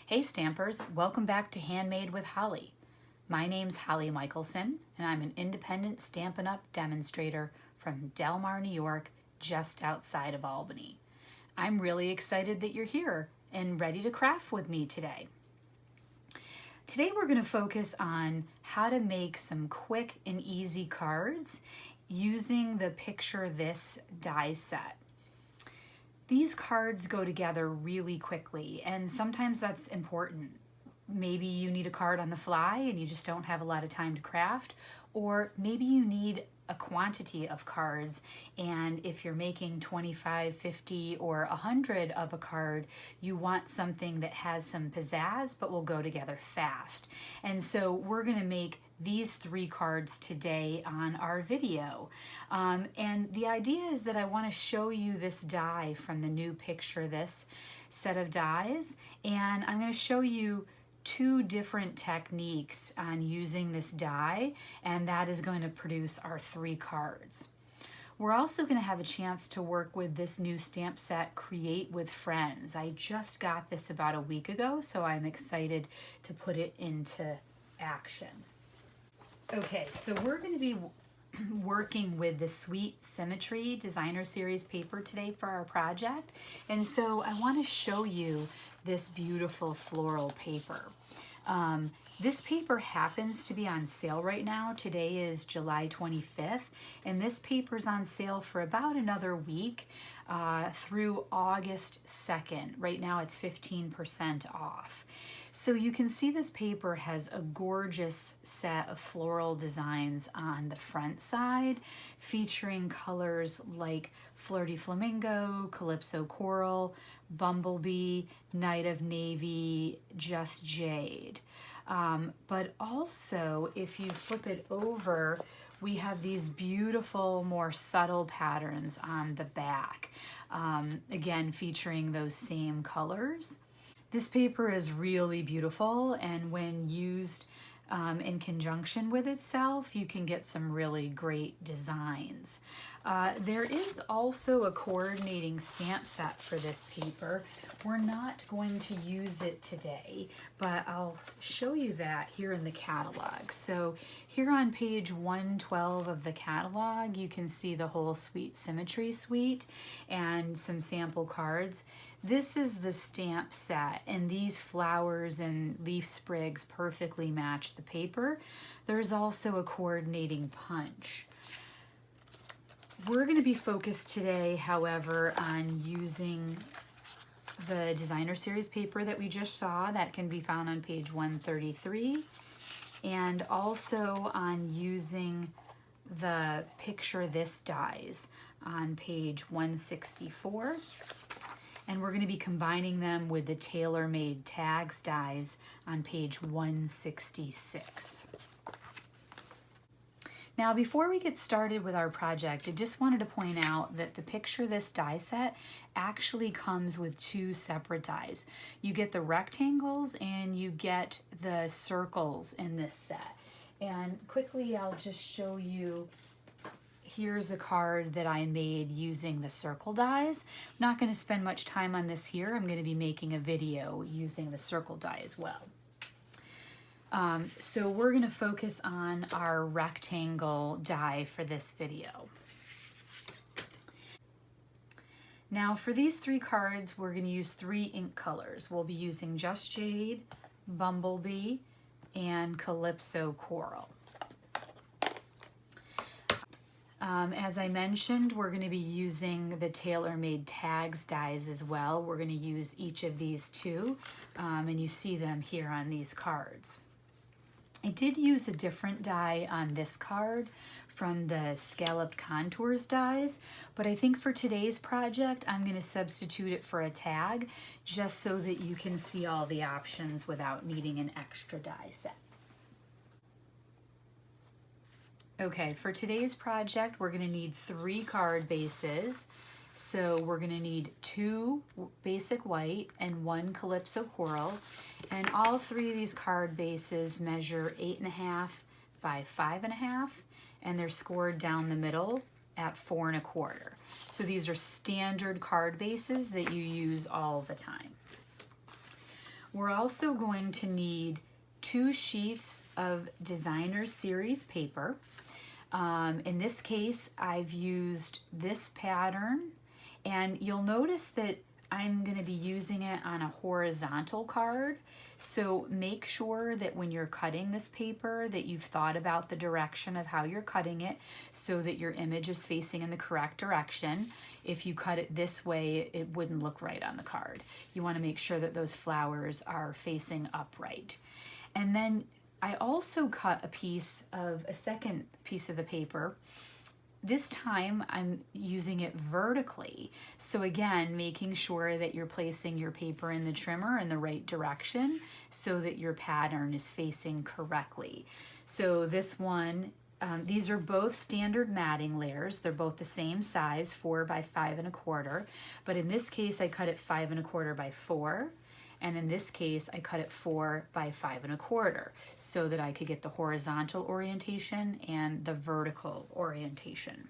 Hey Stampers, welcome back to Handmade with Holly. My name's Holly Michelson and I'm an independent Stampin' Up! Demonstrator from Del Mar, New York, just outside of Albany. I'm really excited that you're here and ready to craft with me today. Today we're going to focus on how to make some quick and easy cards using the Picture This die set. These cards go together really quickly, and sometimes that's important. Maybe you need a card on the fly and you just don't have a lot of time to craft, or maybe you need a quantity of cards, and if you're making 25, 50, or 100 of a card, you want something that has some pizzazz but will go together fast. And so we're going to make these 3 cards today on our video. And the idea is that I want to show you this die from the new Picture This set of dies, and I'm going to show you 2 different techniques on using this die, and that is going to produce our 3 cards. We're also going to have a chance to work with this new stamp set, Create with Friends. I just got this about a week ago, so I'm excited to put it into action. Okay, so we're going to be working with the Sweet Symmetry Designer Series paper today for our project, and so I want to show you this beautiful floral paper. This paper happens to be on sale right now. Today is July 25th, and this paper's on sale for about another week through August 2nd. Right now it's 15% off. So you can see this paper has a gorgeous set of floral designs on the front side, featuring colors like Flirty Flamingo, Calypso Coral, Bumblebee, Night of Navy, Just Jade. But also, if you flip it over, we have these beautiful, more subtle patterns on the back, again featuring those same colors. This paper is really beautiful, and when used in conjunction with itself, you can get some really great designs. There is also a coordinating stamp set for this paper. We're not going to use it today, but I'll show you that here in the catalog. So here on page 112 of the catalog, you can see the whole Sweet Symmetry suite and some sample cards. This is the stamp set, and these flowers and leaf sprigs perfectly match the paper. There's also a coordinating punch. We're going to be focused today, however, on using the Designer Series paper that we just saw that can be found on page 133, and also on using the Picture This dies on page 164. And we're going to be combining them with the Tailor Made tags dies on page 166. Now, before we get started with our project, I just wanted to point out that the Picture This die set actually comes with 2 separate dies. You get the rectangles and you get the circles in this set. And quickly, I'll just show you. Here's a card that I made using the circle dies. I'm not going to spend much time on this here. I'm going to be making a video using the circle die as well. So we're going to focus on our rectangle die for this video. Now for these 3 cards, we're going to use 3 ink colors. We'll be using Just Jade, Bumblebee, and Calypso Coral. As I mentioned, we're going to be using the Tailor Made tags dies as well. We're going to use each of these 2, and you see them here on these cards. I did use a different die on this card from the Scalloped Contours dies, but I think for today's project, I'm going to substitute it for a tag just so that you can see all the options without needing an extra die set. Okay, for today's project, we're going to need 3 card bases. So we're going to need 2 basic white and 1 Calypso Coral. And all 3 of these card bases measure 8.5 by 5.5, and they're scored down the middle at 4 1/4. So these are standard card bases that you use all the time. We're also going to need 2 sheets of designer series paper. In this case, I've used this pattern, and you'll notice that I'm going to be using it on a horizontal card. So make sure that when you're cutting this paper that you've thought about the direction of how you're cutting it so that your image is facing in the correct direction. If you cut it this way, it wouldn't look right on the card. You want to make sure that those flowers are facing upright. And then I also cut a second piece of the paper. This time I'm using it vertically. So again, making sure that you're placing your paper in the trimmer in the right direction so that your pattern is facing correctly. So this one, these are both standard matting layers. They're both the same size, 4 by 5 1/4. But in this case, I cut it 5 1/4 by 4. And in this case, I cut it 4 by 5 1/4 so that I could get the horizontal orientation and the vertical orientation.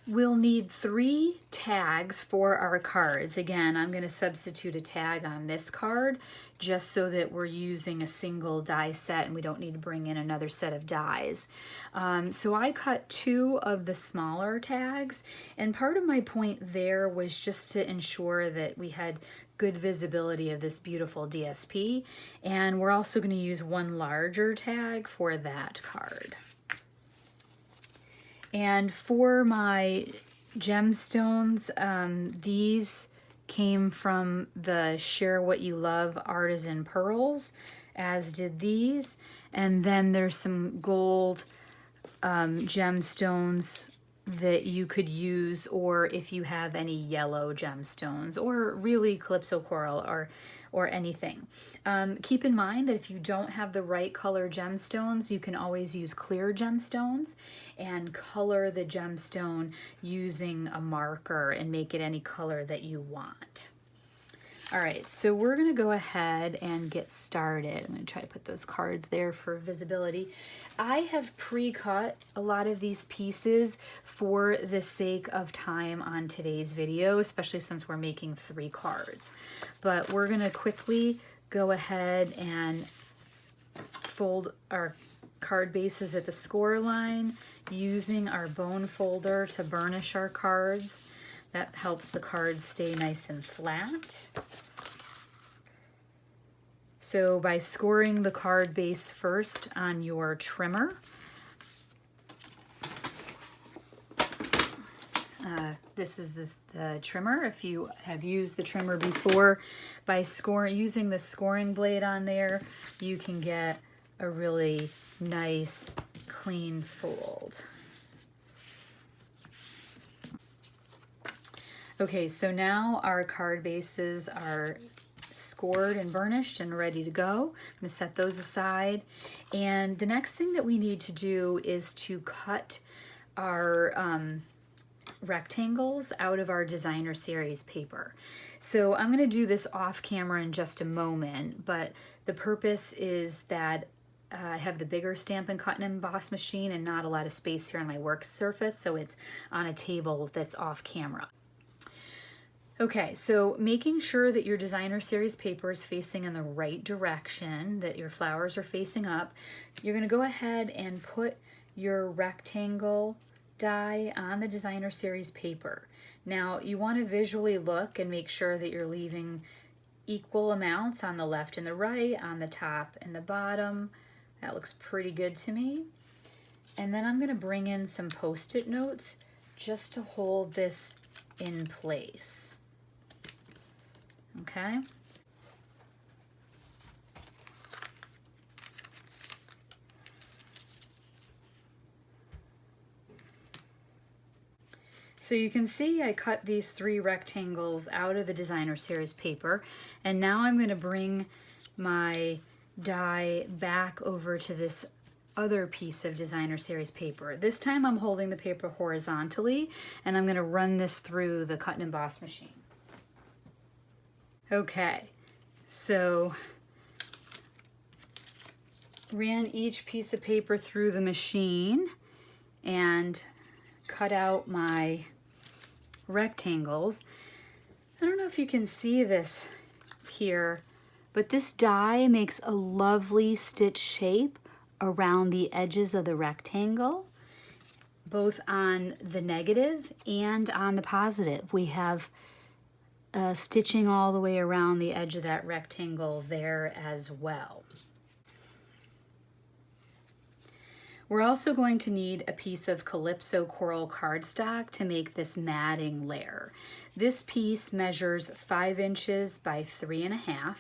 We'll need 3 tags for our cards. Again, I'm going to substitute a tag on this card just so that we're using a single die set and we don't need to bring in another set of dies. So I cut 2 of the smaller tags, and part of my point there was just to ensure that we had good visibility of this beautiful DSP, and we're also going to use 1 larger tag for that card. And for my gemstones, these came from the Share What You Love Artisan Pearls, as did these. And then there's some gold gemstones that you could use, or if you have any yellow gemstones, or really calypso coral, or anything. Keep in mind that if you don't have the right color gemstones, you can always use clear gemstones and color the gemstone using a marker and make it any color that you want. All right, so we're gonna go ahead and get started. I'm gonna try to put those cards there for visibility. I have pre-cut a lot of these pieces for the sake of time on today's video, especially since we're making 3 cards. But we're gonna quickly go ahead and fold our card bases at the score line using our bone folder to burnish our cards. That helps the cards stay nice and flat. So by scoring the card base first on your trimmer, this is the trimmer. If you have used the trimmer before, by using the scoring blade on there, you can get a really nice, clean fold. Okay, so now our card bases are scored and burnished and ready to go. I'm going to set those aside. And the next thing that we need to do is to cut our rectangles out of our designer series paper. So I'm going to do this off camera in just a moment, but the purpose is that I have the bigger Stampin' Cut and Emboss machine and not a lot of space here on my work surface, so it's on a table that's off camera. Okay, so making sure that your designer series paper is facing in the right direction, that your flowers are facing up, you're going to go ahead and put your rectangle die on the designer series paper. Now you want to visually look and make sure that you're leaving equal amounts on the left and the right, on the top and the bottom. That looks pretty good to me. And then I'm going to bring in some Post-it notes just to hold this in place. Okay. So you can see I cut these 3 rectangles out of the designer series paper, and now I'm going to bring my die back over to this other piece of designer series paper. This time I'm holding the paper horizontally, and I'm going to run this through the cut and emboss machine. Okay, so ran each piece of paper through the machine and cut out my rectangles. I don't know if you can see this here, but this die makes a lovely stitch shape around the edges of the rectangle, both on the negative and on the positive. We have stitching all the way around the edge of that rectangle there as well. We're also going to need a piece of Calypso coral cardstock to make this matting layer. This piece measures 5 inches by 3.5.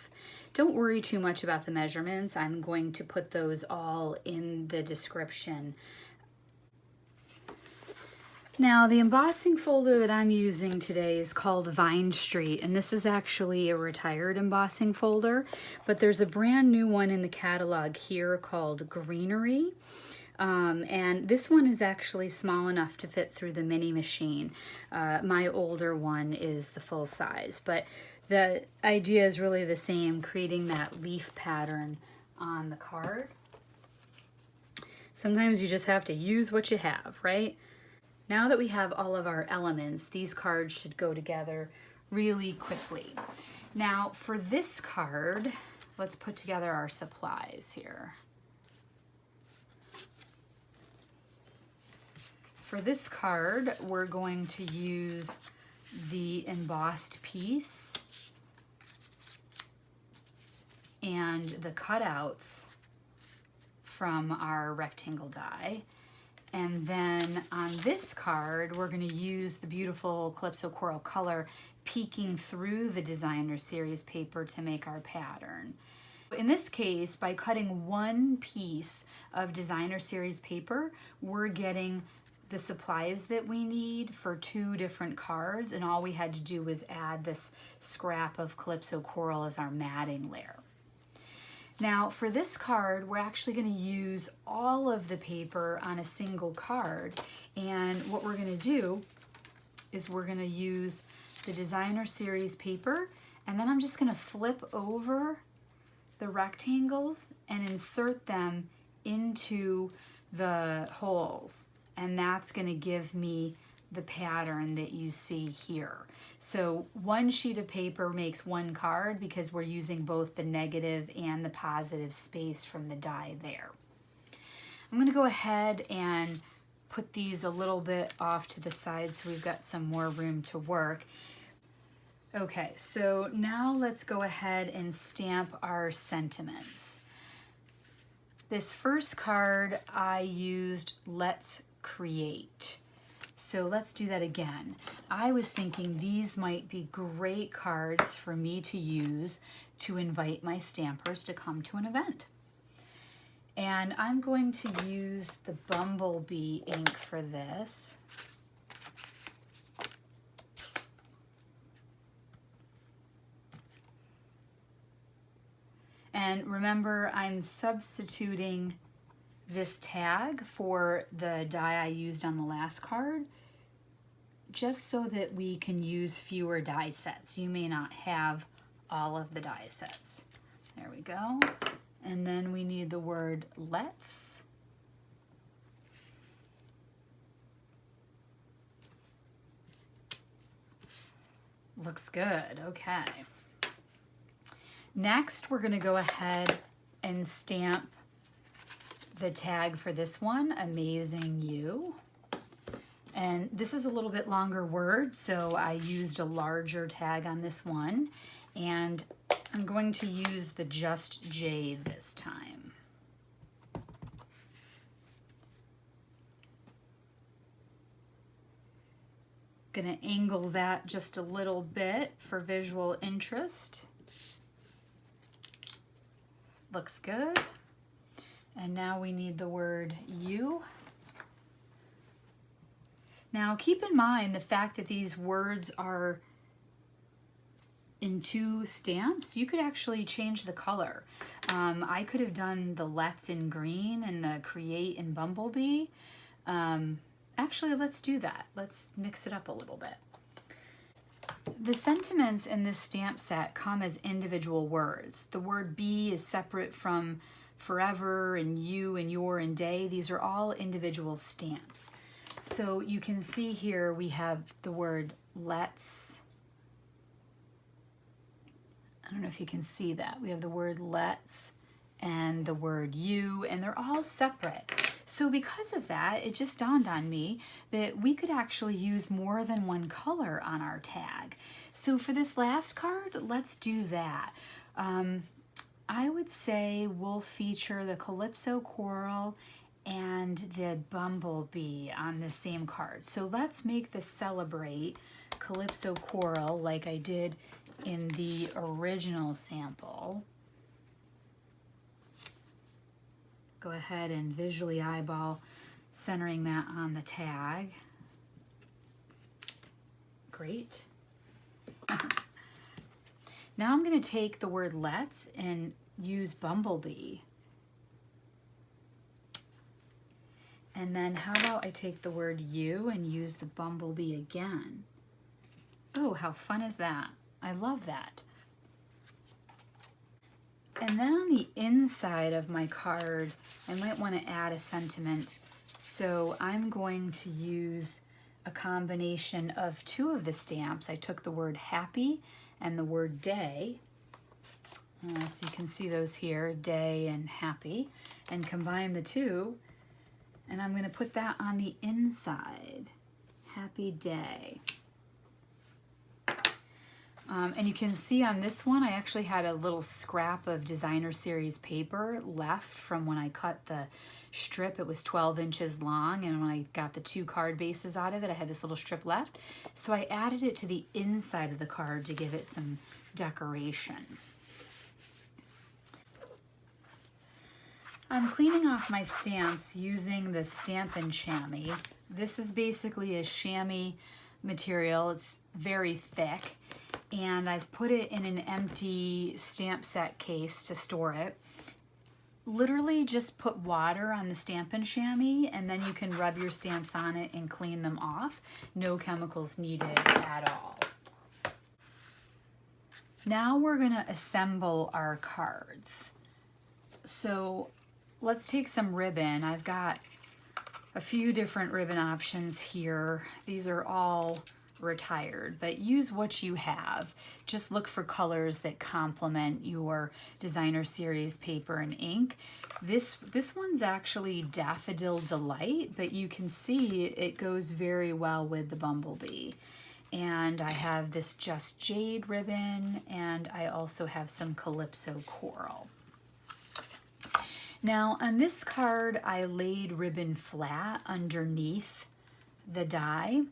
Don't worry too much about the measurements. I'm going to put those all in the description. Now, the embossing folder that I'm using today is called Vine Street, and this is actually a retired embossing folder, but there's a brand new one in the catalog here called Greenery. And this one is actually small enough to fit through the mini machine. My older one is the full size, but the idea is really the same, creating that leaf pattern on the card. Sometimes you just have to use what you have, right? Now that we have all of our elements, these cards should go together really quickly. Now for this card, let's put together our supplies here. For this card, we're going to use the embossed piece and the cutouts from our rectangle die. And then on this card, we're going to use the beautiful Calypso Coral color peeking through the designer series paper to make our pattern. In this case, by cutting one piece of designer series paper, we're getting the supplies that we need for 2 different cards, and all we had to do was add this scrap of Calypso Coral as our matting layer. Now for this card, we're actually going to use all of the paper on a single card, and what we're going to do is we're going to use the designer series paper, and then I'm just going to flip over the rectangles and insert them into the holes. And that's going to give me the pattern that you see here. So one sheet of paper makes one card because we're using both the negative and the positive space from the die there. I'm going to go ahead and put these a little bit off to the side so we've got some more room to work. Okay, so now let's go ahead and stamp our sentiments. This first card I used Let's Create. So let's do that again. I was thinking these might be great cards for me to use to invite my stampers to come to an event. And I'm going to use the Bumblebee ink for this. And remember, I'm substituting this tag for the die I used on the last card, just so that we can use fewer die sets. You may not have all of the die sets. There we go. And then we need the word let's. Looks good, okay. Next, we're gonna go ahead and stamp the tag for this one, Amazing You. And this is a little bit longer word, so I used a larger tag on this one. And I'm going to use the Just J this time. Gonna angle that just a little bit for visual interest. Looks good. And now we need the word you. Now keep in mind the fact that these words are in 2 stamps. You could actually change the color. I could have done the let's in green and the create in Bumblebee. Actually, let's do that. Let's mix it up a little bit. The sentiments in this stamp set come as individual words. The word be is separate from forever and you and your and day. These are all individual stamps. So you can see here we have the word let's. I don't know if you can see that. We have the word let's and the word you, and they're all separate. So because of that, it just dawned on me that we could actually use more than one color on our tag. So for this last card, let's do that. I would say we'll feature the Calypso Coral and the Bumblebee on the same card. So let's make the Celebrate Calypso Coral like I did in the original sample. Go ahead and visually eyeball centering that on the tag. Great. Now I'm going to take the word let's and use Bumblebee. And then how about I take the word you and use the Bumblebee again? Oh, how fun is that? I love that. And then on the inside of my card, I might want to add a sentiment. So I'm going to use a combination of two of the stamps. I took the word happy and the word day. So you can see those here, day and happy, and combine the two. And I'm going to put that on the inside, happy day. And you can see on this one, I actually had a little scrap of designer series paper left from when I cut the strip. It was 12 inches long, and when I got the two card bases out of it, I had this little strip left. So I added it to the inside of the card to give it some decoration. I'm cleaning off my stamps using the Stampin' chamois. This is basically a chamois material. It's very thick, and I've put it in an empty stamp set case to store it. Literally just put water on the Stampin' chamois, and then you can rub your stamps on it and clean them off. No chemicals needed at all. Now we're going to assemble our cards. So let's take some ribbon. I've got a few different ribbon options here. These are all retired, but use what you have. Just look for colors that complement your designer series paper and ink. This one's actually Daffodil Delight, but you can see it goes very well with the Bumblebee. And I have this Just Jade ribbon, and I also have some Calypso Coral. Now on this card, I laid ribbon flat underneath the die.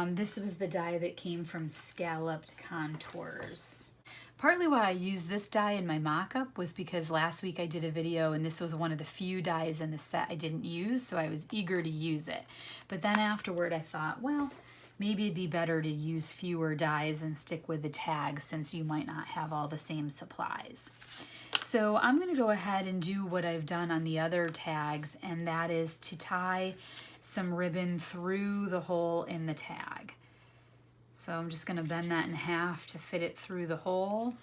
This was the die that came from Scalloped Contours. Partly why I used this die in my mock-up was because last week I did a video and this was one of the few dies in the set I didn't use, so I was eager to use it. But then afterward I thought, well, maybe it'd be better to use fewer dies and stick with the tags since you might not have all the same supplies. So I'm going to go ahead and do what I've done on the other tags, and that is to tie some ribbon through the hole in the tag. So I'm just going to bend that in half to fit it through the hole.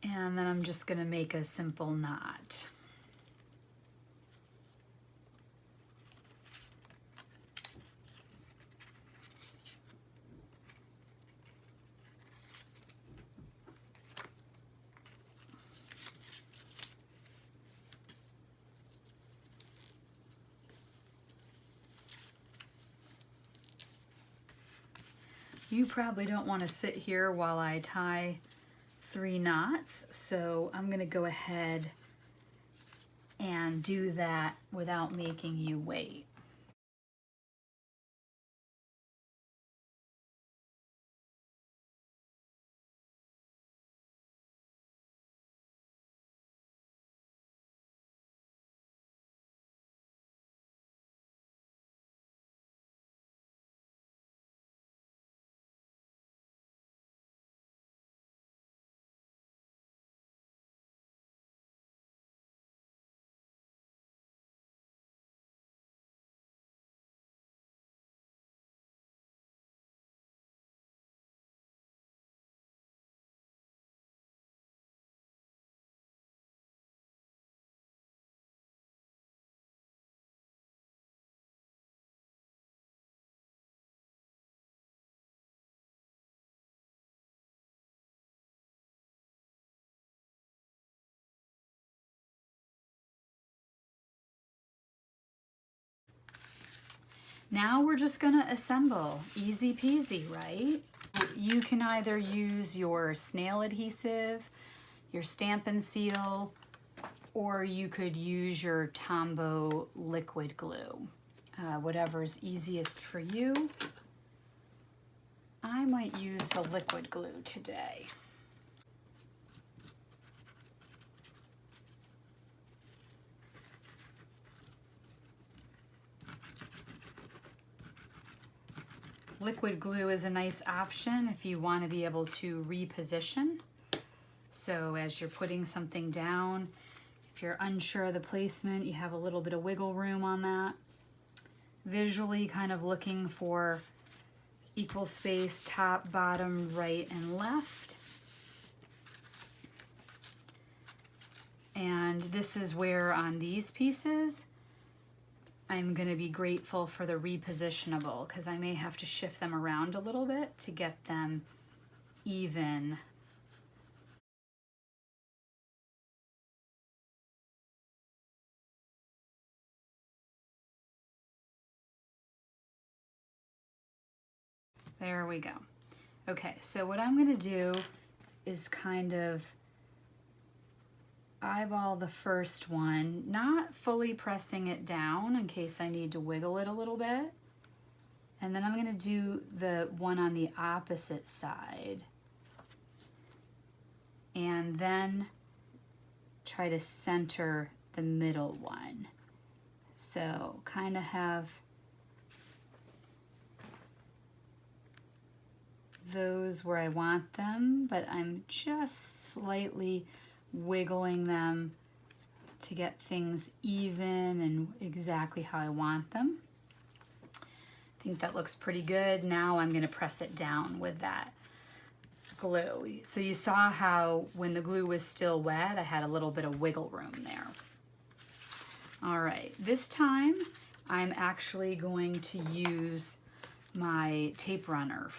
And then I'm just going to make a simple knot. You probably don't want to sit here while I tie 3 knots, so I'm going to go ahead and do that without making you wait. Now we're just gonna assemble. Easy peasy, right? You can either use your snail adhesive, your Stampin' Seal, or you could use your Tombow liquid glue. Whatever's easiest for you. I might use the liquid glue today. Liquid glue is a nice option if you want to be able to reposition. So as you're putting something down, if you're unsure of the placement, you have a little bit of wiggle room on that. Visually kind of looking for equal space, top, bottom, right, and left. And this is where on these pieces, I'm going to be grateful for the repositionable because I may have to shift them around a little bit to get them even. There we go. Okay, so what I'm going to do is kind of eyeball the first one, not fully pressing it down in case I need to wiggle it a little bit. And then I'm going to do the one on the opposite side. And then try to center the middle one. So kind of have those where I want them, but I'm just slightly wiggling them to get things even and exactly how I want them. I think that looks pretty good. Now I'm going to press it down with that glue. So you saw how when the glue was still wet, I had a little bit of wiggle room there. All right, this time I'm actually going to use my tape runner.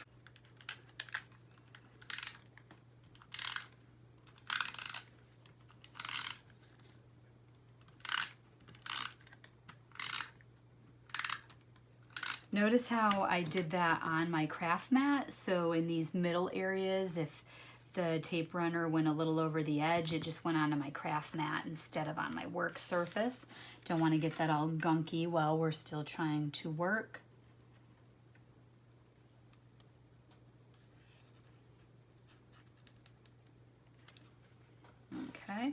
Notice how I did that on my craft mat, so in these middle areas, if the tape runner went a little over the edge, it just went onto my craft mat instead of on my work surface. Don't want to get that all gunky while we're still trying to work. Okay,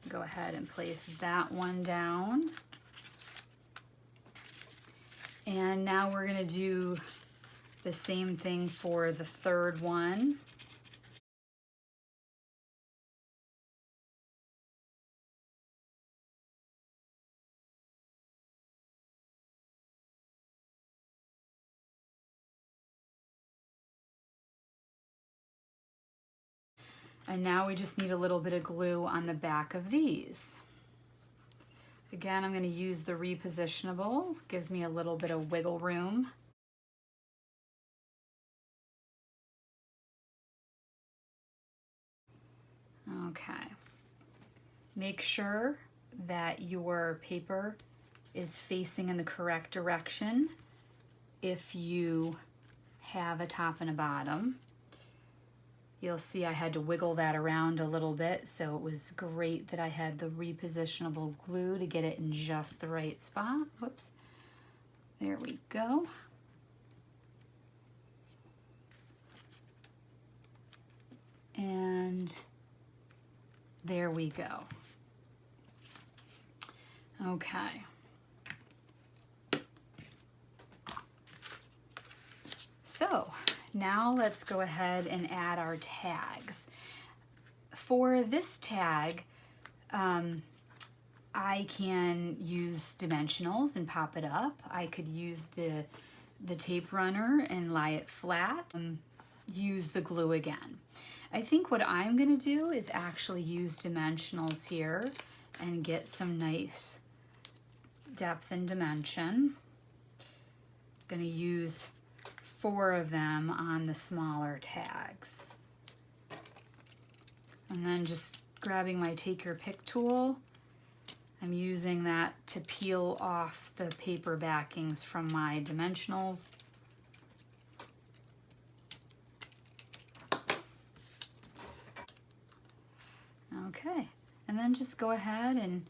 go ahead and place that one down. And now we're going to do the same thing for the third one. And now we just need a little bit of glue on the back of these. Again, I'm going to use the repositionable. Gives me a little bit of wiggle room. Okay. Make sure that your paper is facing in the correct direction if you have a top and a bottom. You'll see I had to wiggle that around a little bit, so it was great that I had the repositionable glue to get it in just the right spot. Whoops. There we go. And there we go. Okay. So now let's go ahead and add our tags. For this tag, I can use dimensionals and pop it up. I could use the tape runner and lie it flat. Use the glue again. I think what I'm going to do is actually use dimensionals here and get some nice depth and dimension. I'm going to use 4 of them on the smaller tags. And then just grabbing my take your pick tool, I'm using that to peel off the paper backings from my dimensionals. Okay, and then just go ahead and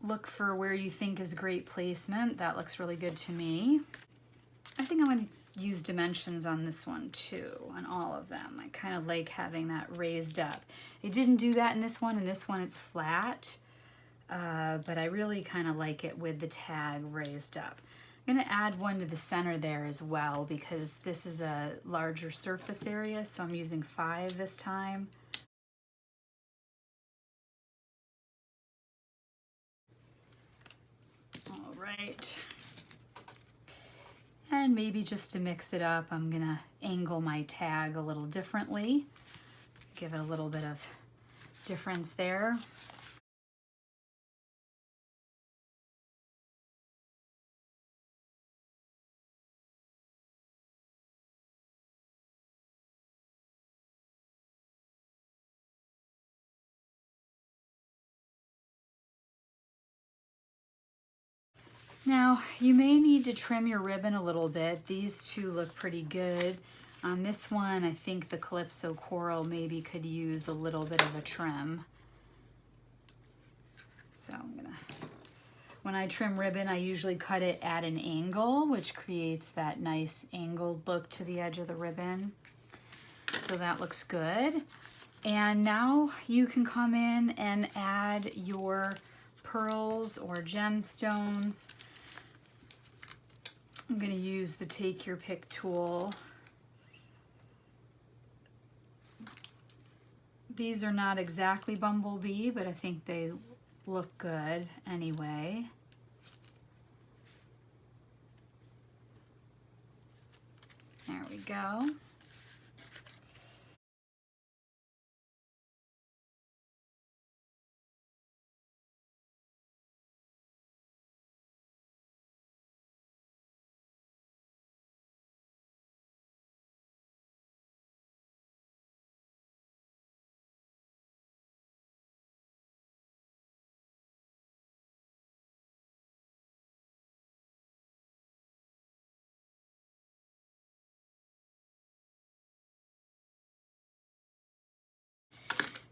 look for where you think is great placement. That looks really good to me. I think I'm going to use dimensions on this one too, on all of them. I kind of like having that raised up. I didn't do that in this one. In this one it's flat, but I really kind of like it with the tag raised up. I'm going to add one to the center there as well because this is a larger surface area, so I'm using 5 this time. All right. And maybe just to mix it up, I'm gonna angle my tag a little differently. Give it a little bit of difference there. Now, you may need to trim your ribbon a little bit. These two look pretty good. On this one, I think the Calypso Coral maybe could use a little bit of a trim. So I'm gonna, when I trim ribbon, I usually cut it at an angle, which creates that nice angled look to the edge of the ribbon. So that looks good. And now you can come in and add your pearls or gemstones. I'm going to use the Take Your Pick tool. These are not exactly bumblebee, but I think they look good anyway. There we go.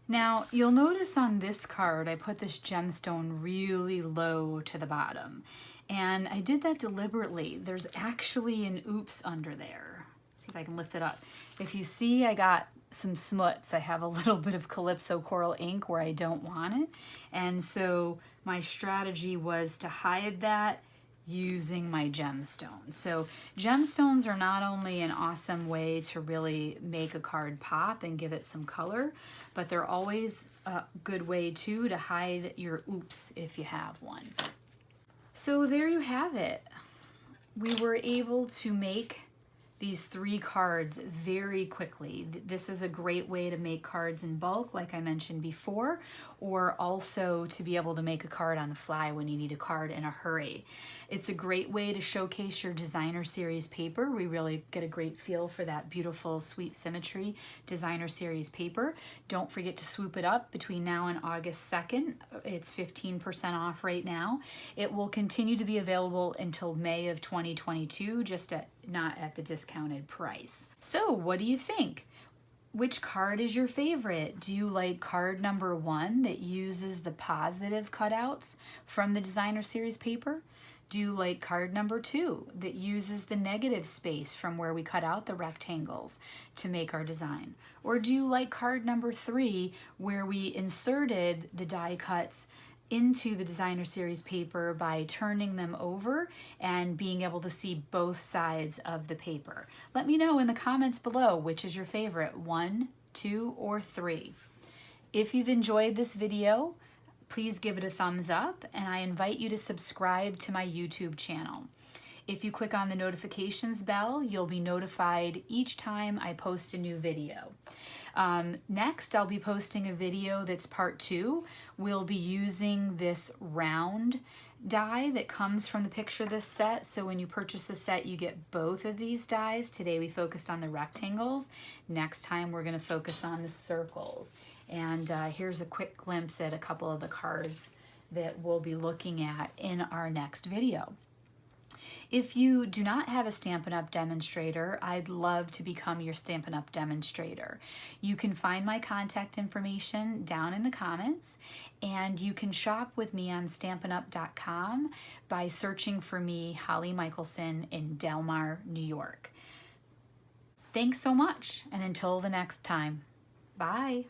Now, you'll notice on this card, I put this gemstone really low to the bottom. And I did that deliberately. There's actually an oops under there. Let's see if I can lift it up. If you see, I got some smuts. I have a little bit of Calypso Coral ink where I don't want it. And so my strategy was to hide that using my gemstone. So gemstones are not only an awesome way to really make a card pop and give it some color, but they're always a good way too to hide your oops if you have one. So there you have it. We were able to make these 3 cards very quickly. This is a great way to make cards in bulk, like I mentioned before, or also to be able to make a card on the fly when you need a card in a hurry. It's a great way to showcase your designer series paper. We really get a great feel for that beautiful Sweet Symmetry designer series paper. Don't forget to swoop it up between now and August 2nd. It's 15% off right now. It will continue to be available until May of 2022, just not at the discounted price. So what do you think? Which card is your favorite? Do you like card number 1 that uses the positive cutouts from the designer series paper? Do you like card number 2 that uses the negative space from where we cut out the rectangles to make our design? Or do you like card number 3 where we inserted the die cuts into the designer series paper by turning them over and being able to see both sides of the paper? Let me know in the comments below which is your favorite, 1, 2, or 3. If you've enjoyed this video, please give it a thumbs up, and I invite you to subscribe to my YouTube channel. If you click on the notifications bell, you'll be notified each time I post a new video. Next, I'll be posting a video that's part 2. We'll be using this round die that comes from the picture of this set. So when you purchase the set, you get both of these dies. Today we focused on the rectangles. Next time we're going to focus on the circles. And here's a quick glimpse at a couple of the cards that we'll be looking at in our next video. If you do not have a Stampin' Up! Demonstrator, I'd love to become your Stampin' Up! Demonstrator. You can find my contact information down in the comments, and you can shop with me on StampinUp.com by searching for me, Holly Michelson, in Del Mar, New York. Thanks so much, and until the next time, bye.